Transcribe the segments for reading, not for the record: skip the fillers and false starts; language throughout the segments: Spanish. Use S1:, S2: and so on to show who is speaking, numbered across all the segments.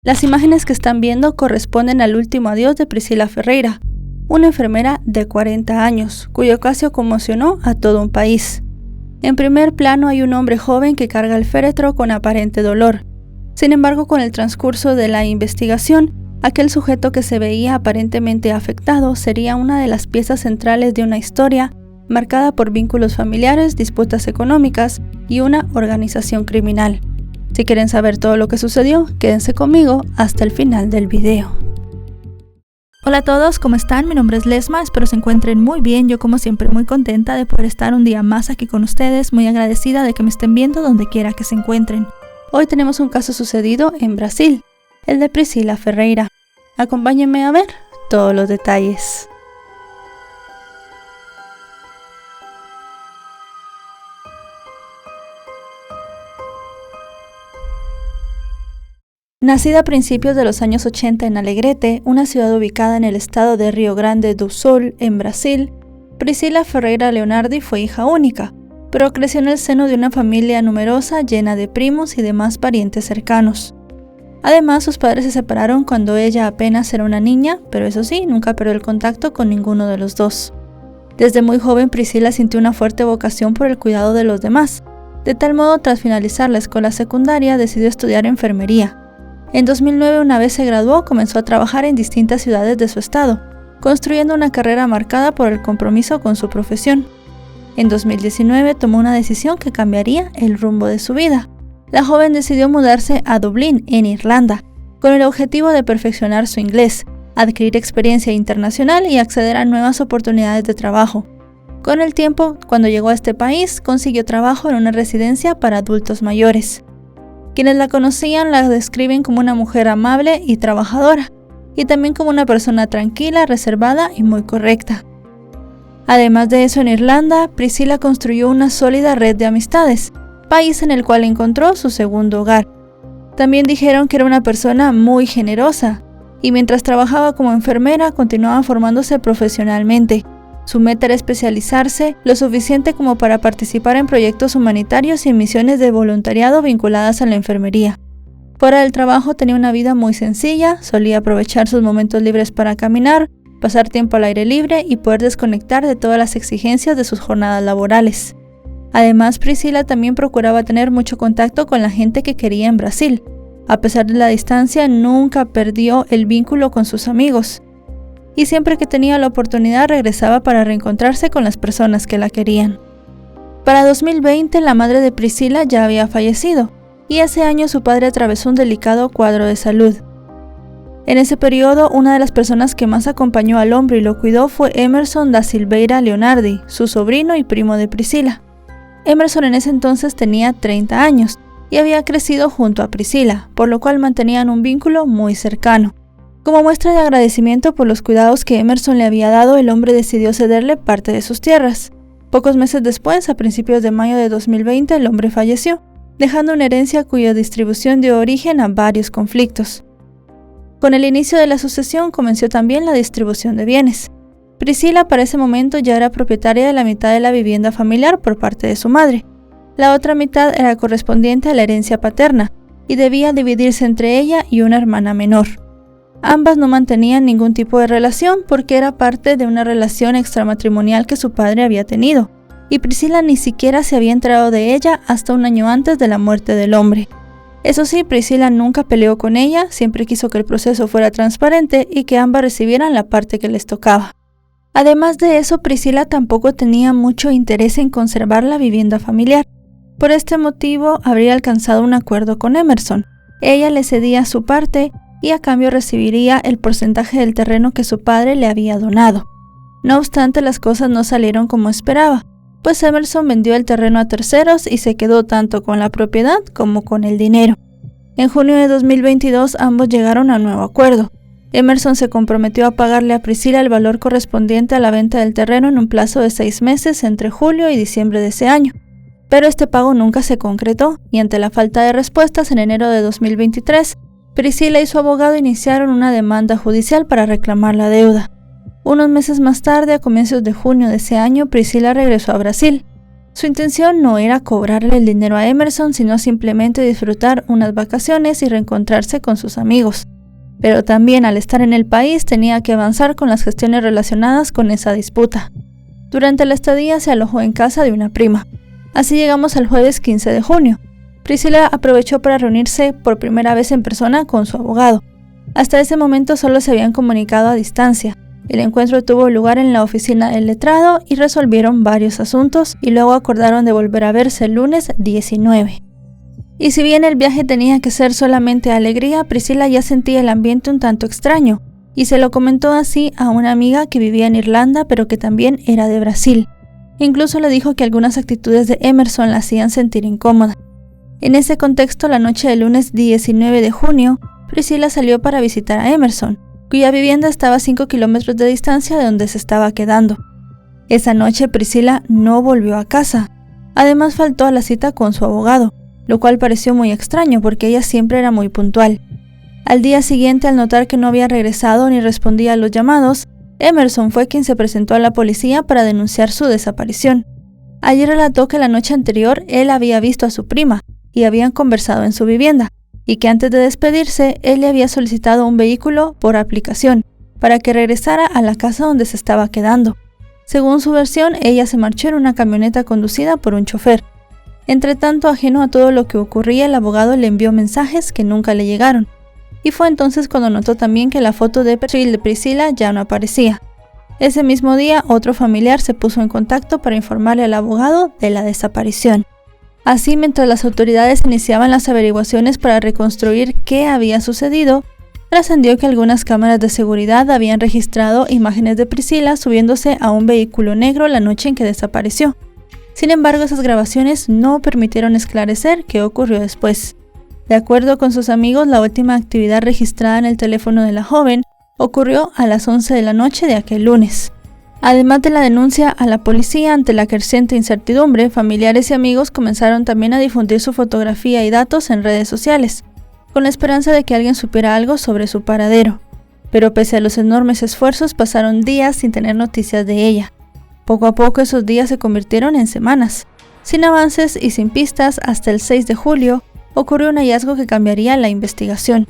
S1: Las imágenes que están viendo corresponden al último adiós de Priscila Ferreira, una enfermera de 40 años, cuyo caso conmocionó a todo un país. En primer plano hay un hombre joven que carga el féretro con aparente dolor. Sin embargo, con el transcurso de la investigación, aquel sujeto que se veía aparentemente afectado sería una de las piezas centrales de una historia marcada por vínculos familiares, disputas económicas y una organización criminal. Si quieren saber todo lo que sucedió, quédense conmigo hasta el final del video. Hola a todos, ¿cómo están? Mi nombre es Lesma, espero se encuentren muy bien. Yo como siempre muy contenta de poder estar un día más aquí con ustedes, muy agradecida de que me estén viendo donde quiera que se encuentren. Hoy tenemos un caso sucedido en Brasil, el de Priscila Ferreira. Acompáñenme a ver todos los detalles. Nacida a principios de los años 80 en Alegrete, una ciudad ubicada en el estado de Rio Grande do Sul, en Brasil, Priscila Ferreira Leonardi fue hija única, pero creció en el seno de una familia numerosa llena de primos y demás parientes cercanos. Además, sus padres se separaron cuando ella apenas era una niña, pero eso sí, nunca perdió el contacto con ninguno de los dos. Desde muy joven, Priscila sintió una fuerte vocación por el cuidado de los demás. De tal modo, tras finalizar la escuela secundaria, decidió estudiar enfermería. En 2009, una vez se graduó, comenzó a trabajar en distintas ciudades de su estado, construyendo una carrera marcada por el compromiso con su profesión. En 2019 tomó una decisión que cambiaría el rumbo de su vida. La joven decidió mudarse a Dublín, en Irlanda, con el objetivo de perfeccionar su inglés, adquirir experiencia internacional y acceder a nuevas oportunidades de trabajo. Con el tiempo, cuando llegó a este país, consiguió trabajo en una residencia para adultos mayores. Quienes la conocían la describen como una mujer amable y trabajadora, y también como una persona tranquila, reservada y muy correcta. Además de eso, en Irlanda, Priscila construyó una sólida red de amistades, país en el cual encontró su segundo hogar. También dijeron que era una persona muy generosa, y mientras trabajaba como enfermera, continuaba formándose profesionalmente. Su meta era especializarse lo suficiente como para participar en proyectos humanitarios y en misiones de voluntariado vinculadas a la enfermería. Fuera del trabajo tenía una vida muy sencilla, solía aprovechar sus momentos libres para caminar, pasar tiempo al aire libre y poder desconectar de todas las exigencias de sus jornadas laborales. Además, Priscila también procuraba tener mucho contacto con la gente que quería en Brasil. A pesar de la distancia, nunca perdió el vínculo con sus amigos. Y siempre que tenía la oportunidad regresaba para reencontrarse con las personas que la querían. Para 2020 la madre de Priscila ya había fallecido, y ese año su padre atravesó un delicado cuadro de salud. En ese periodo, una de las personas que más acompañó al hombre y lo cuidó fue Emerson da Silveira Leonardi, su sobrino y primo de Priscila. Emerson en ese entonces tenía 30 años y había crecido junto a Priscila, por lo cual mantenían un vínculo muy cercano. Como muestra de agradecimiento por los cuidados que Emerson le había dado, el hombre decidió cederle parte de sus tierras. Pocos meses después, a principios de mayo de 2020, el hombre falleció, dejando una herencia cuya distribución dio origen a varios conflictos. Con el inicio de la sucesión comenzó también la distribución de bienes. Priscila para ese momento ya era propietaria de la mitad de la vivienda familiar por parte de su madre. La otra mitad era correspondiente a la herencia paterna y debía dividirse entre ella y una hermana menor. Ambas no mantenían ningún tipo de relación porque era parte de una relación extramatrimonial que su padre había tenido, y Priscila ni siquiera se había enterado de ella hasta un año antes de la muerte del hombre. Eso sí, Priscila nunca peleó con ella, siempre quiso que el proceso fuera transparente y que ambas recibieran la parte que les tocaba. Además de eso, Priscila tampoco tenía mucho interés en conservar la vivienda familiar. Por este motivo, habría alcanzado un acuerdo con Emerson. Ella le cedía su parte y a cambio recibiría el porcentaje del terreno que su padre le había donado. No obstante, las cosas no salieron como esperaba, pues Emerson vendió el terreno a terceros y se quedó tanto con la propiedad como con el dinero. En junio de 2022 ambos llegaron a un nuevo acuerdo. Emerson se comprometió a pagarle a Priscila el valor correspondiente a la venta del terreno en un plazo de 6 meses entre julio y diciembre de ese año. Pero este pago nunca se concretó y ante la falta de respuestas en enero de 2023, Priscila y su abogado iniciaron una demanda judicial para reclamar la deuda. Unos meses más tarde, a comienzos de junio de ese año, Priscila regresó a Brasil. Su intención no era cobrarle el dinero a Emerson, sino simplemente disfrutar unas vacaciones y reencontrarse con sus amigos. Pero también al estar en el país tenía que avanzar con las gestiones relacionadas con esa disputa. Durante la estadía se alojó en casa de una prima. Así llegamos al jueves 15 de junio. Priscila aprovechó para reunirse por primera vez en persona con su abogado. Hasta ese momento solo se habían comunicado a distancia. El encuentro tuvo lugar en la oficina del letrado y resolvieron varios asuntos y luego acordaron de volver a verse el lunes 19. Y si bien el viaje tenía que ser solamente alegría, Priscila ya sentía el ambiente un tanto extraño y se lo comentó así a una amiga que vivía en Irlanda pero que también era de Brasil. Incluso le dijo que algunas actitudes de Emerson la hacían sentir incómoda. En ese contexto, la noche del lunes 19 de junio, Priscila salió para visitar a Emerson, cuya vivienda estaba a 5 kilómetros de distancia de donde se estaba quedando. Esa noche Priscila no volvió a casa. Además faltó a la cita con su abogado, lo cual pareció muy extraño porque ella siempre era muy puntual. Al día siguiente, al notar que no había regresado ni respondía a los llamados, Emerson fue quien se presentó a la policía para denunciar su desaparición. Allí relató que la noche anterior él había visto a su prima y habían conversado en su vivienda, y que antes de despedirse, él le había solicitado un vehículo por aplicación para que regresara a la casa donde se estaba quedando. Según su versión, ella se marchó en una camioneta conducida por un chofer. Entretanto, ajeno a todo lo que ocurría, el abogado le envió mensajes que nunca le llegaron, y fue entonces cuando notó también que la foto de perfil de Priscila ya no aparecía. Ese mismo día, otro familiar se puso en contacto para informarle al abogado de la desaparición. Así, mientras las autoridades iniciaban las averiguaciones para reconstruir qué había sucedido, trascendió que algunas cámaras de seguridad habían registrado imágenes de Priscila subiéndose a un vehículo negro la noche en que desapareció. Sin embargo, esas grabaciones no permitieron esclarecer qué ocurrió después. De acuerdo con sus amigos, la última actividad registrada en el teléfono de la joven ocurrió a las 11 de la noche de aquel lunes. Además de la denuncia a la policía ante la creciente incertidumbre, familiares y amigos comenzaron también a difundir su fotografía y datos en redes sociales, con la esperanza de que alguien supiera algo sobre su paradero. Pero pese a los enormes esfuerzos, pasaron días sin tener noticias de ella. Poco a poco esos días se convirtieron en semanas. Sin avances y sin pistas, hasta el 6 de julio, ocurrió un hallazgo que cambiaría la investigación.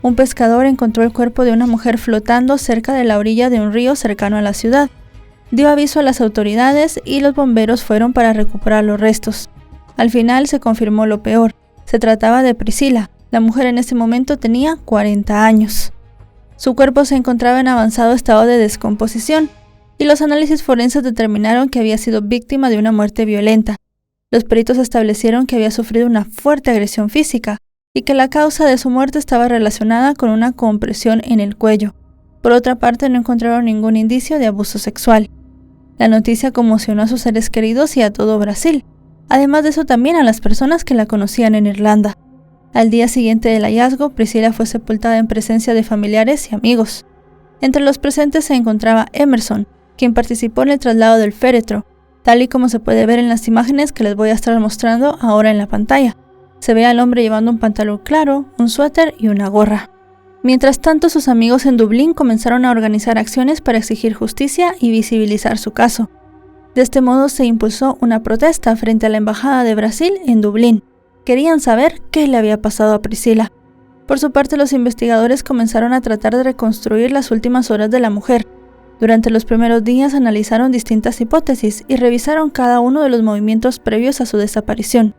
S1: Un pescador encontró el cuerpo de una mujer flotando cerca de la orilla de un río cercano a la ciudad. Dio aviso a las autoridades y los bomberos fueron para recuperar los restos. Al final se confirmó lo peor. Se trataba de Priscila. La mujer en ese momento tenía 40 años. Su cuerpo se encontraba en avanzado estado de descomposición y los análisis forenses determinaron que había sido víctima de una muerte violenta. Los peritos establecieron que había sufrido una fuerte agresión física y que la causa de su muerte estaba relacionada con una compresión en el cuello. Por otra parte, no encontraron ningún indicio de abuso sexual. La noticia conmocionó a sus seres queridos y a todo Brasil. Además de eso, también a las personas que la conocían en Irlanda. Al día siguiente del hallazgo, Priscila fue sepultada en presencia de familiares y amigos. Entre los presentes se encontraba Emerson, quien participó en el traslado del féretro, tal y como se puede ver en las imágenes que les voy a estar mostrando ahora en la pantalla. Se ve al hombre llevando un pantalón claro, un suéter y una gorra. Mientras tanto, sus amigos en Dublín comenzaron a organizar acciones para exigir justicia y visibilizar su caso. De este modo se impulsó una protesta frente a la Embajada de Brasil en Dublín. Querían saber qué le había pasado a Priscila. Por su parte, los investigadores comenzaron a tratar de reconstruir las últimas horas de la mujer. Durante los primeros días analizaron distintas hipótesis y revisaron cada uno de los movimientos previos a su desaparición.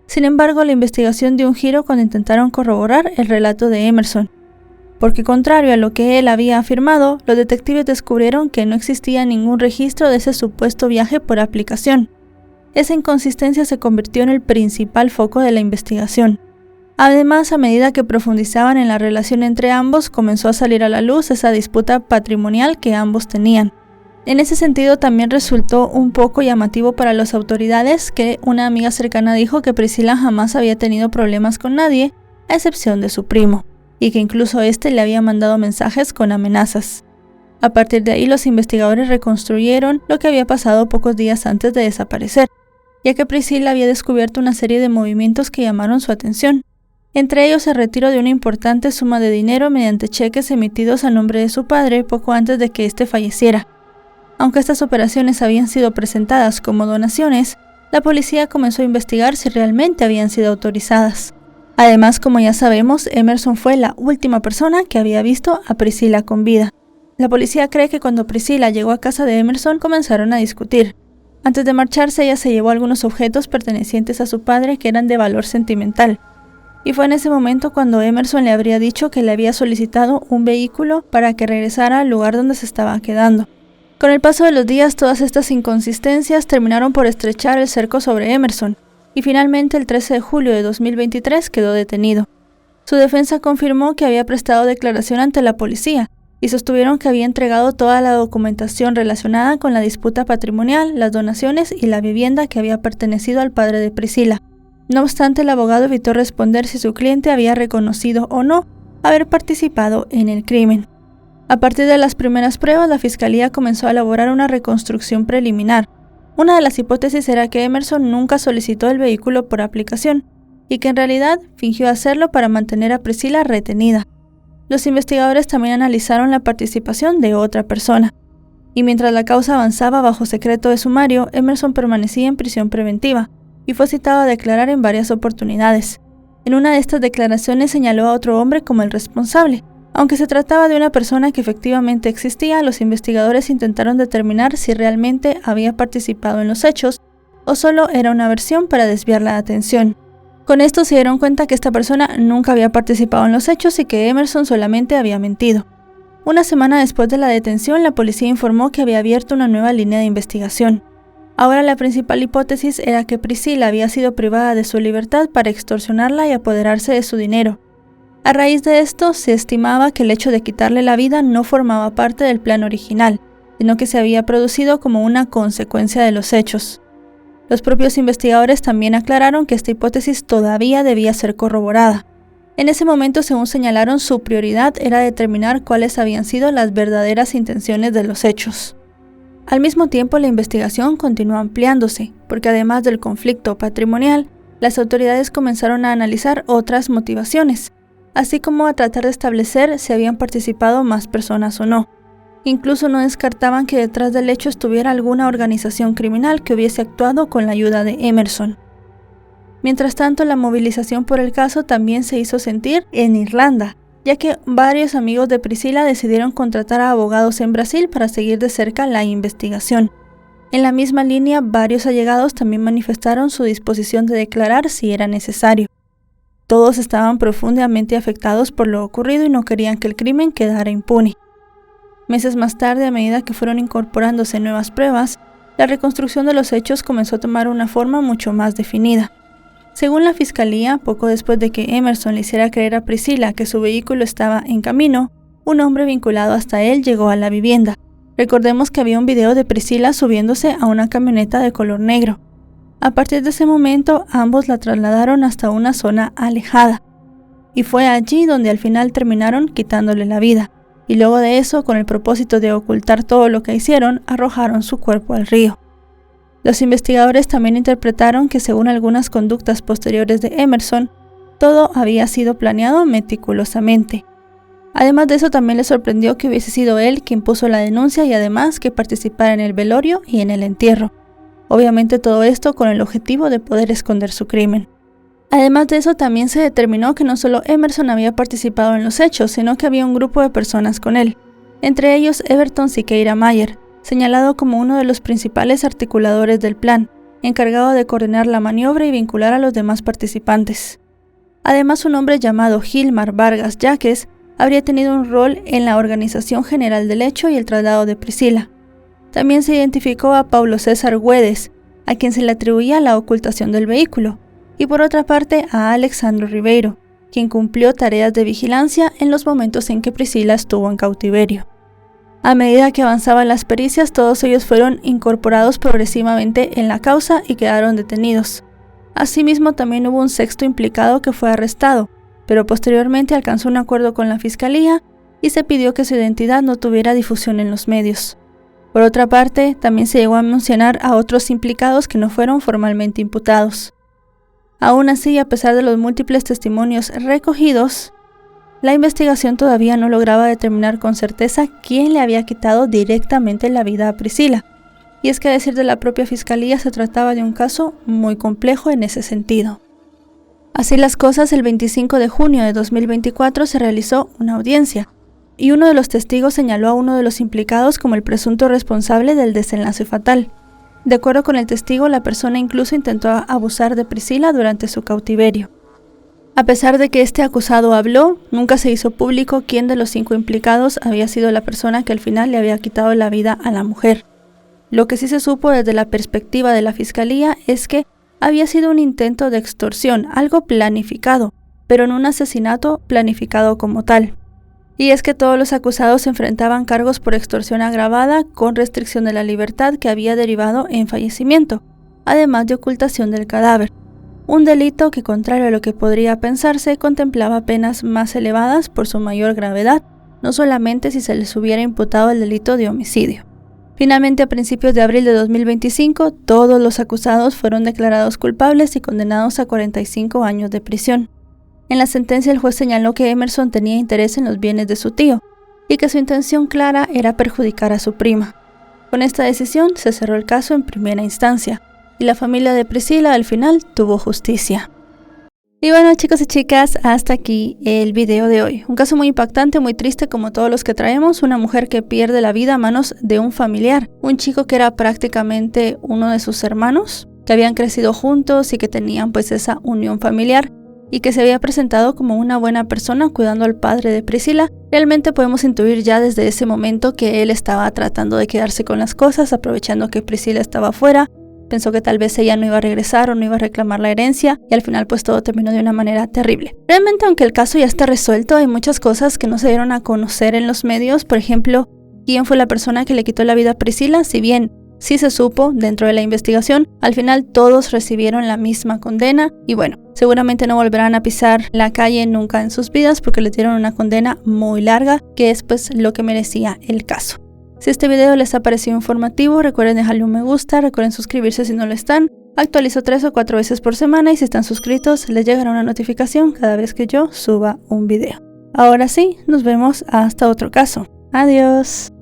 S1: Sin embargo, la investigación dio un giro cuando intentaron corroborar el relato de Emerson. Porque contrario a lo que él había afirmado, los detectives descubrieron que no existía ningún registro de ese supuesto viaje por aplicación. Esa inconsistencia se convirtió en el principal foco de la investigación. Además, a medida que profundizaban en la relación entre ambos, comenzó a salir a la luz esa disputa patrimonial que ambos tenían. En ese sentido, también resultó un poco llamativo para las autoridades que una amiga cercana dijo que Priscila jamás había tenido problemas con nadie, a excepción de su primo, y que incluso éste le había mandado mensajes con amenazas. A partir de ahí, los investigadores reconstruyeron lo que había pasado pocos días antes de desaparecer, ya que Priscila había descubierto una serie de movimientos que llamaron su atención. Entre ellos, el retiro de una importante suma de dinero mediante cheques emitidos a nombre de su padre poco antes de que éste falleciera. Aunque estas operaciones habían sido presentadas como donaciones, la policía comenzó a investigar si realmente habían sido autorizadas. Además, como ya sabemos, Emerson fue la última persona que había visto a Priscilla con vida. La policía cree que cuando Priscilla llegó a casa de Emerson comenzaron a discutir. Antes de marcharse, ella se llevó algunos objetos pertenecientes a su padre que eran de valor sentimental. Y fue en ese momento cuando Emerson le habría dicho que le había solicitado un vehículo para que regresara al lugar donde se estaba quedando. Con el paso de los días, todas estas inconsistencias terminaron por estrechar el cerco sobre Emerson, y finalmente el 13 de julio de 2023 quedó detenido. Su defensa confirmó que había prestado declaración ante la policía, y sostuvieron que había entregado toda la documentación relacionada con la disputa patrimonial, las donaciones y la vivienda que había pertenecido al padre de Priscilla. No obstante, el abogado evitó responder si su cliente había reconocido o no haber participado en el crimen. A partir de las primeras pruebas, la fiscalía comenzó a elaborar una reconstrucción preliminar. Una de las hipótesis era que Emerson nunca solicitó el vehículo por aplicación y que en realidad fingió hacerlo para mantener a Priscilla retenida. Los investigadores también analizaron la participación de otra persona. Y mientras la causa avanzaba bajo secreto de sumario, Emerson permanecía en prisión preventiva y fue citado a declarar en varias oportunidades. En una de estas declaraciones señaló a otro hombre como el responsable. Aunque se trataba de una persona que efectivamente existía, los investigadores intentaron determinar si realmente había participado en los hechos o solo era una versión para desviar la atención. Con esto se dieron cuenta que esta persona nunca había participado en los hechos y que Emerson solamente había mentido. Una semana después de la detención, la policía informó que había abierto una nueva línea de investigación. Ahora la principal hipótesis era que Priscilla había sido privada de su libertad para extorsionarla y apoderarse de su dinero. A raíz de esto, se estimaba que el hecho de quitarle la vida no formaba parte del plan original, sino que se había producido como una consecuencia de los hechos. Los propios investigadores también aclararon que esta hipótesis todavía debía ser corroborada. En ese momento, según señalaron, su prioridad era determinar cuáles habían sido las verdaderas intenciones de los hechos. Al mismo tiempo, la investigación continuó ampliándose, porque además del conflicto patrimonial, las autoridades comenzaron a analizar otras motivaciones, así como a tratar de establecer si habían participado más personas o no. Incluso no descartaban que detrás del hecho estuviera alguna organización criminal que hubiese actuado con la ayuda de Emerson. Mientras tanto, la movilización por el caso también se hizo sentir en Irlanda, ya que varios amigos de Priscilla decidieron contratar a abogados en Brasil para seguir de cerca la investigación. En la misma línea, varios allegados también manifestaron su disposición de declarar si era necesario. Todos estaban profundamente afectados por lo ocurrido y no querían que el crimen quedara impune. Meses más tarde, a medida que fueron incorporándose nuevas pruebas, la reconstrucción de los hechos comenzó a tomar una forma mucho más definida. Según la fiscalía, poco después de que Emerson le hiciera creer a Priscilla que su vehículo estaba en camino, un hombre vinculado hasta él llegó a la vivienda. Recordemos que había un video de Priscilla subiéndose a una camioneta de color negro. A partir de ese momento, ambos la trasladaron hasta una zona alejada, y fue allí donde al final terminaron quitándole la vida. Y luego de eso, con el propósito de ocultar todo lo que hicieron, arrojaron su cuerpo al río. Los investigadores también interpretaron que, según algunas conductas posteriores de Emerson, todo había sido planeado meticulosamente. Además de eso, también les sorprendió que hubiese sido él quien puso la denuncia y además que participara en el velorio y en el entierro. Obviamente todo esto con el objetivo de poder esconder su crimen. Además de eso, también se determinó que no solo Emerson había participado en los hechos, sino que había un grupo de personas con él, entre ellos Everton Siqueira Mayer, señalado como uno de los principales articuladores del plan, encargado de coordinar la maniobra y vincular a los demás participantes. Además, un hombre llamado Gilmar Vargas Yaques habría tenido un rol en la organización general del hecho y el traslado de Priscilla. También se identificó a Paulo César Güedes, a quien se le atribuía la ocultación del vehículo, y por otra parte a Alexandro Ribeiro, quien cumplió tareas de vigilancia en los momentos en que Priscilla estuvo en cautiverio. A medida que avanzaban las pericias, todos ellos fueron incorporados progresivamente en la causa y quedaron detenidos. Asimismo, también hubo un sexto implicado que fue arrestado, pero posteriormente alcanzó un acuerdo con la fiscalía y se pidió que su identidad no tuviera difusión en los medios. Por otra parte, también se llegó a mencionar a otros implicados que no fueron formalmente imputados. Aún así, a pesar de los múltiples testimonios recogidos, la investigación todavía no lograba determinar con certeza quién le había quitado directamente la vida a Priscilla. y es que a decir de la propia fiscalía se trataba de un caso muy complejo en ese sentido. Así las cosas, el 25 de junio de 2024 se realizó una audiencia, y uno de los testigos señaló a uno de los implicados como el presunto responsable del desenlace fatal. De acuerdo con el testigo, la persona incluso intentó abusar de Priscila durante su cautiverio. A pesar de que este acusado habló, nunca se hizo público quién de los 5 implicados había sido la persona que al final le había quitado la vida a la mujer. Lo que sí se supo desde la perspectiva de la fiscalía es que había sido un intento de extorsión, algo planificado, pero no un asesinato planificado como tal. Y es que todos los acusados enfrentaban cargos por extorsión agravada con restricción de la libertad que había derivado en fallecimiento, además de ocultación del cadáver. Un delito que, contrario a lo que podría pensarse, contemplaba penas más elevadas por su mayor gravedad, no solamente si se les hubiera imputado el delito de homicidio. Finalmente, a principios de abril de 2025, todos los acusados fueron declarados culpables y condenados a 45 años de prisión. En la sentencia, el juez señaló que Emerson tenía interés en los bienes de su tío y que su intención clara era perjudicar a su prima. Con esta decisión se cerró el caso en primera instancia y la familia de Priscila al final tuvo justicia. Y bueno, chicos y chicas, hasta aquí el video de hoy. Un caso muy impactante, muy triste como todos los que traemos. Una mujer que pierde la vida a manos de un familiar. Un chico que era prácticamente uno de sus hermanos, que habían crecido juntos y que tenían pues esa unión familiar y que se había presentado como una buena persona cuidando al padre de Priscila. Realmente podemos intuir ya desde ese momento que él estaba tratando de quedarse con las cosas, aprovechando que Priscila estaba fuera. Pensó que tal vez ella no iba a regresar o no iba a reclamar la herencia y al final pues todo terminó de una manera terrible. Realmente, aunque el caso ya está resuelto, hay muchas cosas que no se dieron a conocer en los medios. Por ejemplo, quién fue la persona que le quitó la vida a Priscila. Si bien sí se supo dentro de la investigación, al final todos recibieron la misma condena y bueno, seguramente no volverán a pisar la calle nunca en sus vidas porque les dieron una condena muy larga, que es pues lo que merecía el caso. Si este video les ha parecido informativo, recuerden dejarle un me gusta, recuerden suscribirse si no lo están. Actualizo 3 o 4 veces por semana y si están suscritos les llegará una notificación cada vez que yo suba un video. Ahora sí, nos vemos hasta otro caso. Adiós.